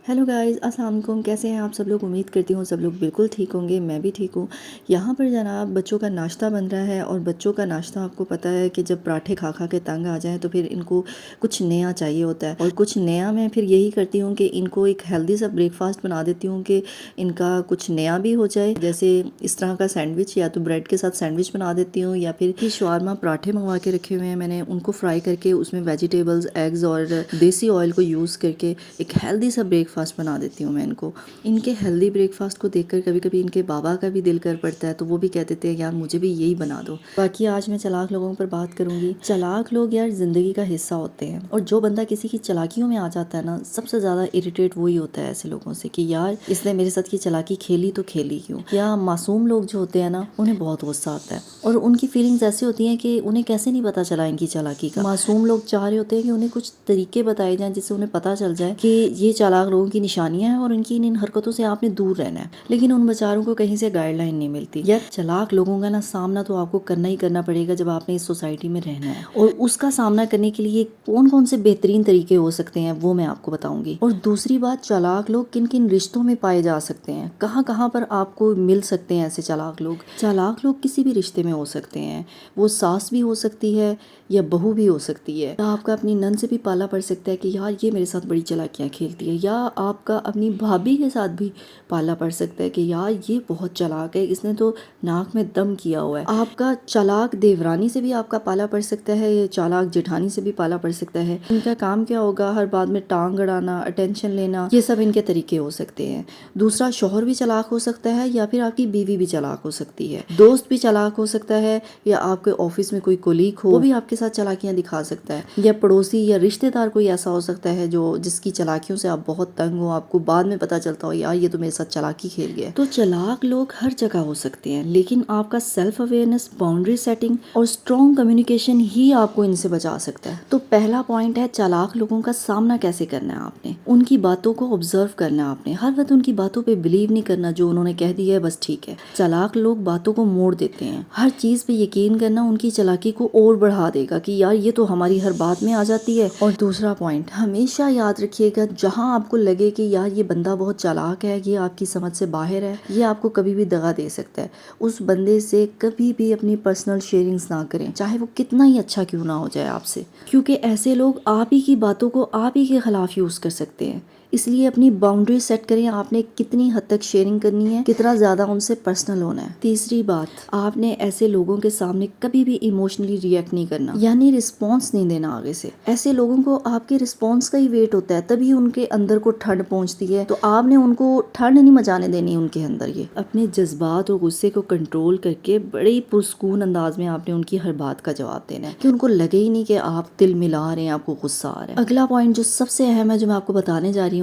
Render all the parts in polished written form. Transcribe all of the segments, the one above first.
Hello guys, अस्सलाम वालेकुम। कैसे हैं आप सब लोग? उम्मीद करती हूँ सब लोग बिल्कुल ठीक होंगे। मैं भी ठीक हूँ। यहाँ पर जनाब बच्चों का नाश्ता बन रहा है, और बच्चों का नाश्ता आपको पता है कि जब पराठे खा खा के तंग आ जाएं तो फिर इनको कुछ नया चाहिए होता है। और कुछ नया मैं फिर यही करती हूँ कि इनको एक हेल्दी सा ब्रेकफास्ट बना देती हूँ कि इनका कुछ नया भी हो जाए। जैसे इस तरह का सैंडविच, या तो ब्रेड के साथ सैंडविच बना देती हूँ, या फिर शवारमा पराठे मंगवा के रखे हुए हैं मैंने, उनको फ्राई करके उसमें वेजिटेबल्स, एग्स और देसी ऑयल को यूज़ करके एक हेल्दी सा ब्रेकफास्ट बना देती हूँ मैं इनको। इनके हेल्दी ब्रेकफास्ट को देखकर कभी कभी इनके बाबा का भी दिल कर पड़ता है, तो वो भी कह देते हैं यार मुझे भी यही बना दो। बाकी आज मैं चालाक लोगों पर बात करूंगी। चालाक लोग यार जिंदगी का हिस्सा होते हैं, और जो बंदा किसी की चालाकियों में आ जाता है ना, सबसे ज्यादा इरिटेट वही होता है ऐसे लोगों से कि यार इसने मेरे साथ की चालाकी खेली तो खेली क्यों। या मासूम लोग जो होते हैं ना, उन्हें बहुत गुस्सा आता है, और उनकी फीलिंग्स ऐसी होती हैं कि उन्हें कैसे नहीं पता चला इनकी चालाकी का। मासूम लोग चाह रहे होते हैं कि उन्हें कुछ तरीके बताए जाएं जिससे उन्हें पता चल जाए कि ये चालाक लोगों की निशानियां हैं और उनकी इन हरकतों से आपने दूर रहना है। लेकिन उन बेचारों को कहीं से गाइडलाइन नहीं मिलती। यार चालाक लोगों का ना सामना तो आपको करना ही करना पड़ेगा जब आपने इस सोसाइटी में रहना है, और उसका सामना करने के लिए कौन कौन से बेहतरीन तरीके हो सकते हैं वो मैं आपको बताऊंगी। और दूसरी बात, चालाक लोग किन किन रिश्तों में पाए जा सकते हैं, कहाँ कहाँ पर आपको मिल सकते हैं ऐसे चालाक लोग। चालाक लोग किसी भी रिश्ते में हो सकते हैं। वो सास भी हो सकती है या बहू भी हो सकती है। आपका अपनी नंद से भी पाला पड़ सकता है कि यार ये मेरे साथ बड़ी चालाकियां खेलती है, या आपका अपनी भाभी के साथ भी पाला पड़ सकता है कि यार ये बहुत चालाक है, इसने तो नाक में दम किया हुआ है। आपका चालाक देवरानी से भी आपका पाला पड़ सकता है, या चालाक जेठानी से भी पाला पड़ सकता है। इनका काम क्या होगा, हर बात में टांग अड़ाना, अटेंशन लेना, ये सब इनके तरीके हो सकते हैं। दूसरा, शौहर भी चालाक हो सकता है, या फिर आपकी बीवी भी चालाक हो सकती है। दोस्त भी चालाक हो सकता है, या आपके ऑफिस में कोई कोलीग हो वो भी आपके साथ चालाकियां दिखा सकता है। या पड़ोसी या रिश्तेदार कोई ऐसा हो सकता है जो जिसकी चालाकियों से आप बहुत तंग हो, आपको बाद में पता चलता हो यार ये तो मेरे साथ चालाकी खेल गया। तो चालाक लोग हर जगह हो सकते हैं, लेकिन आपका सेल्फ अवेयरनेस, बाउंड्री सेटिंग और स्ट्रॉन्ग कम्युनिकेशन ही आपको इनसे बचा सकता है। तो पहला पॉइंट है, चालाक लोगों का सामना कैसे करना है आपने। उनकी बातों को ऑब्जर्व करना है आपने। हर वक्त उनकी बातों पे बिलीव नहीं करना, जो उन्होंने कह दिया है बस ठीक है। चालाक लोग बातों को मोड़ देते हैं। हर चीज पे यकीन करना उनकी चालाकी को और बढ़ा देगा कि यार ये तो हमारी हर बात में आ जाती है। और दूसरा पॉइंट, हमेशा याद रखिएगा, जहां आपको लगे कि यार ये बंदा बहुत चालाक है, ये आपकी समझ से बाहर है, ये आपको कभी भी दगा दे सकता है, उस बंदे से कभी भी अपनी पर्सनल शेयरिंग्स ना करें, चाहे वो कितना ही अच्छा क्यों ना हो जाए आपसे, क्योंकि ऐसे लोग आप ही की बातों को आप ही के खिलाफ यूज कर सकते हैं। इसलिए अपनी बाउंड्री सेट करें, आपने कितनी हद तक शेयरिंग करनी है, कितना ज्यादा उनसे पर्सनल होना है। तीसरी बात, आपने ऐसे लोगों के सामने कभी भी इमोशनली रिएक्ट नहीं करना, यानी रिस्पॉन्स नहीं देना आगे से। ऐसे लोगों को आपके रिस्पॉन्स का ही वेट होता है, तभी उनके अंदर को ठंड पहुंचती है, तो आपने उनको ठंड नहीं मचाने देनी उनके अंदर। ये अपने जज्बात और गुस्से को कंट्रोल करके बड़े ही पुरसकून अंदाज में आपने उनकी हर बात का जवाब देना है, कि उनको लगे ही नहीं कि आप दिल मिला रहे हैं, आपको गुस्सा आ रहा है। अगला पॉइंट जो सबसे अहम है, जो मैं आपको बताने जा रही हूँ,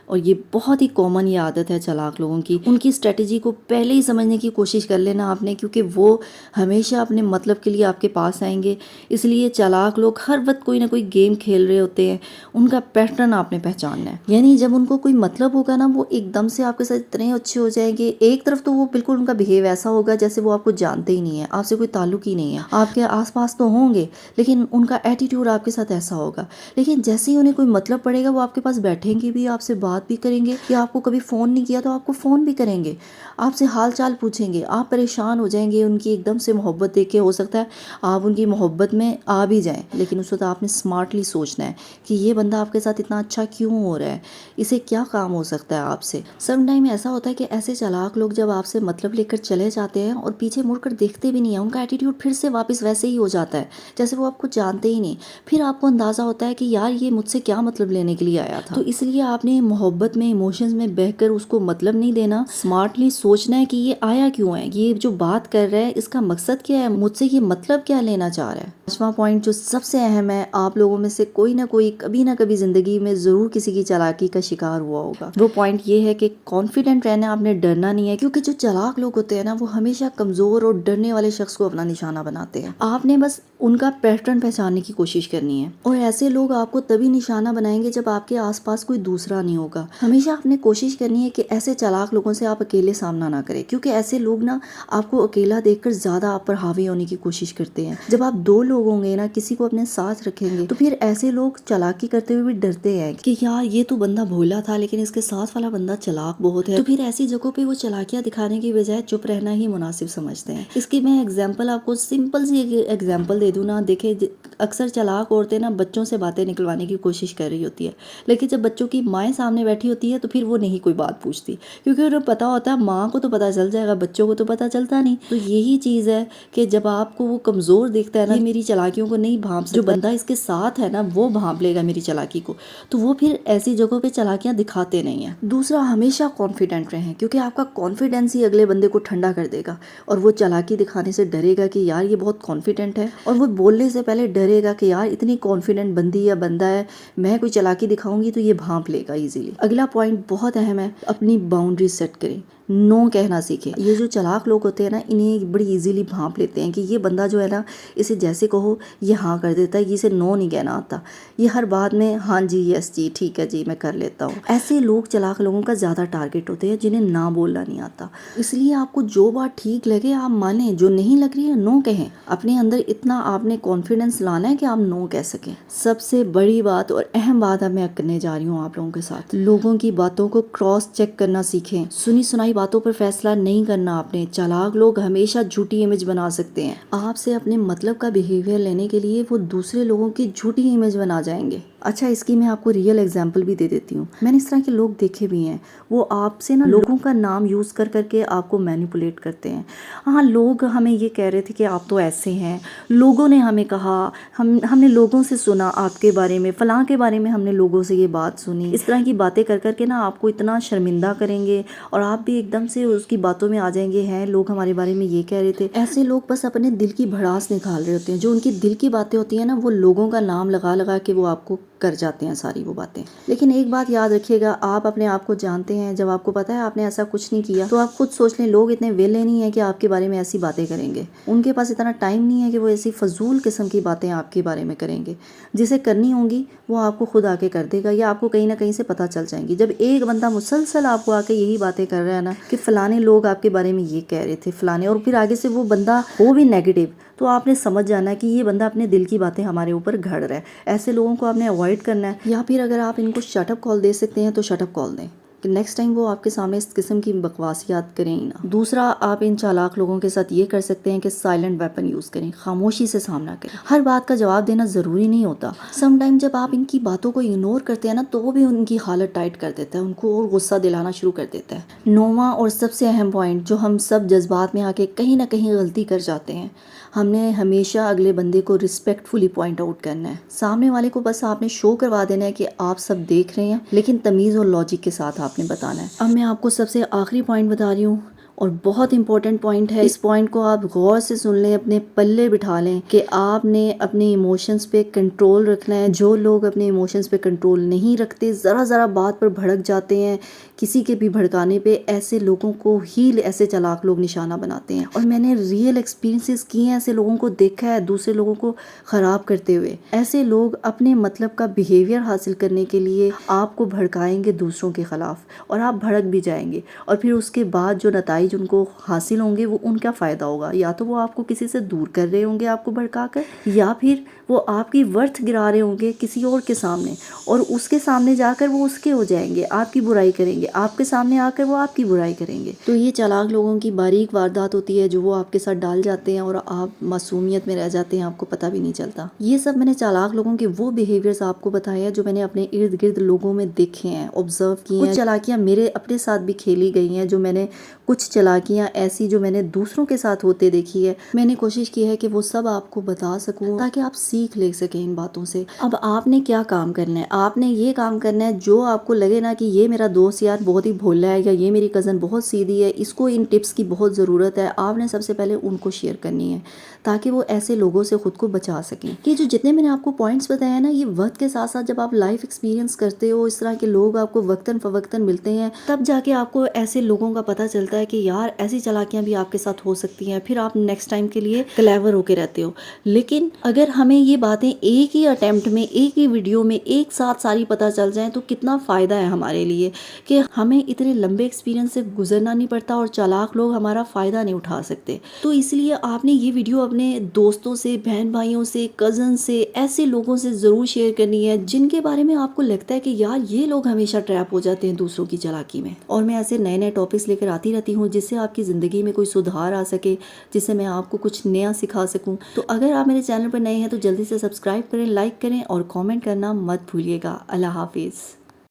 और ये बहुत ही कॉमन ये आदत है चालाक लोगों की, उनकी स्ट्रेटेजी को पहले ही समझने की कोशिश कर लेना आपने, क्योंकि वो हमेशा अपने मतलब के लिए आपके पास आएंगे। इसलिए चालाक लोग हर वक्त कोई ना कोई गेम खेल रहे होते हैं, उनका पैटर्न आपने पहचानना है। यानी जब उनको कोई मतलब होगा ना, वो एकदम से आपके साथ इतने अच्छे हो जाएंगे। एक तरफ तो वो बिल्कुल उनका बिहेव ऐसा होगा जैसे वो आपको जानते ही नहीं है, आपसे कोई ताल्लुक ही नहीं है, आपके आसपास तो होंगे लेकिन उनका एटीट्यूड आपके साथ ऐसा होगा। लेकिन जैसे ही उन्हें कोई मतलब पड़ेगा, वो आपके पास बैठेंगे भी, आपसे बात भी करेंगे, या आपको कभी फोन नहीं किया तो आपको फोन भी करेंगे, आपसे हाल चाल पूछेंगे। आप परेशान हो जाएंगे उनकी एकदम से मोहब्बत देख के, हो सकता है आप उनकी मोहब्बत में आ भी जाएं, लेकिन उस वक्त आपने स्मार्टली सोचना है कि ये बंदा आपके साथ इतना अच्छा क्यों हो रहा है, इसे क्या काम हो सकता है आपसे। सम टाइम ऐसा होता है कि ऐसे चालाक लोग जब आपसे मतलब लेकर चले जाते हैं और पीछे मुड़कर देखते भी नहीं है, उनका एटीट्यूड फिर से वापस वैसे ही हो जाता है जैसे वो आपको जानते ही नहीं। फिर आपको अंदाजा होता है कि यार ये मुझसे क्या मतलब लेने के लिए आया था। तो इसलिए आपने मोहब्बत में, इमोशंस में बहकर उसको मतलब नहीं देना, स्मार्टली सोचना है कि ये आया क्यों है, ये जो बात कर रहा है इसका मकसद क्या है, मुझसे ये मतलब क्या लेना चाह रहा है। पांचवा पॉइंट जो सबसे अहम है, आप लोगों में से कोई ना कोई कभी ना कभी जिंदगी में जरूर किसी की चालाकी का शिकार हुआ होगा। वो पॉइंट ये है कि कॉन्फिडेंट रहना, आपने डरना नहीं है, क्योंकि जो चालाक लोग होते हैं ना, वो हमेशा कमजोर और डरने वाले शख्स को अपना निशाना बनाते हैं। आपने बस उनका पैटर्न पहचानने की कोशिश करनी है, और ऐसे लोग आपको तभी निशाना बनाएंगे जब आपके आसपास कोई दूसरा दूसरा नहीं होगा। हमेशा आपने कोशिश करनी है कि ऐसे चालाक लोगों से आप अकेले सामना ना करें, क्योंकि ऐसे लोग ना आपको अकेला देखकर ज़्यादा आप पर हावी होने की कोशिश करते हैं। जब आप दो लोग होंगे ना, किसी को अपने साथ रखेंगे, तो फिर ऐसे लोग चालाकी करते हुए भी डरते हैं कि यार ये तो बंदा भोला था लेकिन इसके साथ वाला बंदा चालाक बहुत है। तो फिर ऐसी जगहों पे वो चालाकियां दिखाने की बजाय चुप रहना ही मुनासिब समझते हैं। इसकी मैं एग्जाम्पल आपको सिंपल सी एग्जाम्पल दे दूं ना, देखिए अक्सर चालाक औरतें ना बच्चों से बातें निकलवाने की कोशिश कर रही होती है, लेकिन जब बच्चों की माएँ सामने बैठी होती है तो फिर वो नहीं कोई बात पूछती, क्योंकि उन्हें पता होता है माँ को तो पता चल जाएगा, बच्चों को तो पता चलता नहीं। तो यही चीज़ है कि जब आपको वो कमज़ोर दिखता है ना, ये मेरी चालाकियों को नहीं भांप सकता, जो बंदा इसके साथ है ना वो भांप लेगा मेरी चालाकी को, तो वो फिर ऐसी जगहों पे चालाकियां दिखाते नहीं हैं। दूसरा, हमेशा कॉन्फिडेंट रहें, क्योंकि आपका कॉन्फिडेंस ही अगले बंदे को ठंडा कर देगा और वो चालाकी दिखाने से डरेगा कि यार ये बहुत कॉन्फिडेंट है, और वो बोलने से पहले डरेगा कि यार इतनी कॉन्फिडेंट बंदी या बंदा है, मैं कोई चालाकी दिखाऊंगी तो ये भांप लेगा इजीली। अगला पॉइंट बहुत अहम है, अपनी बाउंड्री सेट करें, नो कहना सीखें। ये जो चालाक लोग होते हैं ना, इन्हें बड़ी इजीली भांप लेते हैं कि ये बंदा जो है ना, इसे जैसे कहो ये हाँ कर देता है, इसे नो नहीं कहना आता, ये हर बात में हाँ जी यस जी ठीक है जी मैं कर लेता हूँ। ऐसे लोग चालाक लोगों का ज़्यादा टारगेट होते हैं जिन्हें ना बोलना नहीं आता। इसलिए आपको जो बात ठीक लगे आप माने, जो नहीं लग रही है नो कहें। अपने अंदर इतना आपने कॉन्फिडेंस लाना है कि आप नो कह सकें। सबसे बड़ी बात और अहम बात अब मैं करने जा रही हूँ आप लोगों के साथ, लोगों की बातों को क्रॉस चेक करना सीखें। सुनी सुनाई बातों पर फैसला नहीं करना आपने। चालाक लोग हमेशा झूठी इमेज बना सकते हैं। आपसे अपने मतलब का बिहेवियर लेने के लिए वो दूसरे लोगों की झूठी इमेज बना जाएंगे। अच्छा, इसकी मैं आपको रियल एग्जांपल भी दे देती हूँ। मैंने इस तरह के लोग देखे भी हैं, वो आपसे ना लोगों का नाम यूज़ कर करके आपको मैनिपुलेट करते हैं। हाँ, लोग हमें ये कह रहे थे कि आप तो ऐसे हैं, लोगों ने हमें कहा, हमने लोगों से सुना आपके बारे में, फलां के बारे में हमने लोगों से ये बात सुनी। इस तरह की बातें कर करके ना आपको इतना शर्मिंदा करेंगे और आप भी एकदम से उसकी बातों में आ जाएंगे, हैं लोग हमारे बारे में ये कह रहे थे। ऐसे लोग बस अपने दिल की भड़ास निकाल रहे होते हैं। जो उनकी दिल की बातें होती हैं ना, वो लोगों का नाम लगा लगा के वो आपको कर जाते हैं सारी वो बातें। लेकिन एक बात याद रखिएगा, आप अपने आप को जानते हैं। जब आपको पता है आपने ऐसा कुछ नहीं किया, तो आप खुद सोच लें, लोग इतने वेले नहीं है कि आपके बारे में ऐसी बातें करेंगे। उनके पास इतना टाइम नहीं है कि वो ऐसी फजूल किस्म की बातें आपके बारे में करेंगे। जिसे करनी होंगी वो आपको खुद आके कर देगा, या आपको कहीं ना कहीं से पता चल जाएंगी। जब एक बंदा मुसलसल आपको आके यही बातें कर रहा है ना कि फलाने लोग आपके बारे में ये कह रहे थे फलाने, और फिर आगे से वो बंदा हो भी नेगेटिव, तो आपने समझ जाना है कि ये बंदा अपने दिल की बातें हमारे ऊपर घड़ रहा है। ऐसे लोगों को आपने अवॉइड करना है, या फिर अगर आप इनको शटअप कॉल दे सकते हैं तो शटअप कॉल दें कि नेक्स्ट टाइम वो आपके सामने इस किस्म की बकवासियात करें ही ना। दूसरा, आप इन चालाक लोगों के साथ ये कर सकते हैं कि साइलेंट वेपन यूज़ करें, खामोशी से सामना करें। हर बात का जवाब देना ज़रूरी नहीं होता। समटाइम जब आप इनकी बातों को इग्नोर करते हैं ना, तो भी उनकी हालत टाइट कर देता है, उनको और गुस्सा दिलाना शुरू कर देता है। नौवां और सबसे अहम पॉइंट, जो हम सब जज्बात में आके कहीं ना कहीं गलती कर जाते हैं, हमने हमेशा अगले बंदे को रिस्पेक्टफुली पॉइंट आउट करना है। सामने वाले को बस आपने शो करवा देना है कि आप सब देख रहे हैं, लेकिन तमीज़ और लॉजिक के साथ आपने बताना है। अब मैं आपको सबसे आखिरी पॉइंट बता रही हूँ, और बहुत इंपॉर्टेंट पॉइंट है। इस पॉइंट को आप गौर से सुन लें, अपने पल्ले बिठा लें कि आपने अपने इमोशंस पे कंट्रोल रखना है। जो लोग अपने इमोशंस पे कंट्रोल नहीं रखते, ज़रा ज़रा बात पर भड़क जाते हैं, किसी के भी भड़काने पे, ऐसे लोगों को ही ऐसे चालाक लोग निशाना बनाते हैं। और मैंने रियल एक्सपीरियंसेस किए हैं, ऐसे लोगों को देखा है दूसरे लोगों को ख़राब करते हुए। ऐसे लोग अपने मतलब का बिहेवियर हासिल करने के लिए आपको भड़काएंगे दूसरों के ख़िलाफ़, और आप भड़क भी जाएंगे, और फिर उसके बाद जो नतीजे उनको हासिल होंगे वो उनका फ़ायदा होगा। या तो वो आपको किसी से दूर कर रहे होंगे आपको भड़काकर, या फिर वो आपकी वर्थ गिरा रहे होंगे किसी और के सामने, और उसके सामने जाकर वो उसके हो जाएंगे, आपकी बुराई करेंगे, आपके सामने आकर वो आपकी बुराई करेंगे। तो ये चालाक लोगों की बारीक वारदात होती है जो वो आपके साथ डाल जाते हैं, और आप मासूमियत में रह जाते हैं, आपको पता भी नहीं चलता। ये सब मैंने चालाक लोगों के वो बिहेवियर्स आपको बताए हैं जो मैंने अपने इर्द गिर्द लोगों में देखे हैं, ऑब्जर्व किए हैं। कुछ चालाकियाँ मेरे अपने साथ भी खेली गई हैं, जो मैंने कुछ चालाकियाँ ऐसी जो मैंने दूसरों के साथ होते देखी है। मैंने कोशिश की है कि वो सब आपको बता सकूं ताकि आप सीख ले सकें इन बातों से। अब आपने क्या काम करना है, आपने ये काम करना है, जो आपको लगे ना कि ये मेरा दोस्त यार बहुत ही भोला है, या ये मेरी कज़न बहुत सीधी है, इसको इन टिप्स की बहुत ज़रूरत है, आपने सबसे पहले उनको शेयर करनी है ताकि वो ऐसे लोगों से ख़ुद को बचा सकें। कि जो जितने मैंने आपको पॉइंट्स बताए हैं ना, ये वक्त के साथ साथ जब आप लाइफ एक्सपीरियंस करते हो, इस तरह के लोग आपको वक्तन फवक्तन मिलते हैं, तब जाके आपको ऐसे लोगों का पता चलता है कि यार ऐसी चालाकियाँ भी आपके साथ हो सकती हैं, फिर आप नेक्स्ट टाइम के लिए क्लेवर होके रहते हो। लेकिन अगर हमें ये बातें एक ही अटेम्प्ट में, एक ही वीडियो में एक साथ सारी पता चल जाएँ तो कितना फ़ायदा है हमारे लिए, कि हमें इतने लंबे एक्सपीरियंस से गुजरना नहीं पड़ता और चालाक लोग हमारा फ़ायदा नहीं उठा सकते। तो इसलिए आपने ये वीडियो अपने दोस्तों से, बहन भाइयों से, कज़न से, ऐसे लोगों से ज़रूर शेयर करनी है जिनके बारे में आपको लगता है कि यार ये लोग हमेशा ट्रैप हो जाते हैं दूसरों की चालाकी में। और मैं ऐसे नए नए टॉपिक्स लेकर आती रहती हूँ जिससे आपकी ज़िंदगी में कोई सुधार आ सके, जिससे मैं आपको कुछ नया सिखा सकूँ। तो अगर आप मेरे चैनल पर नए हैं तो जल्दी से सब्सक्राइब करें, लाइक करें और कमेंट करना मत भूलिएगा। अल्लाह हाफिज़।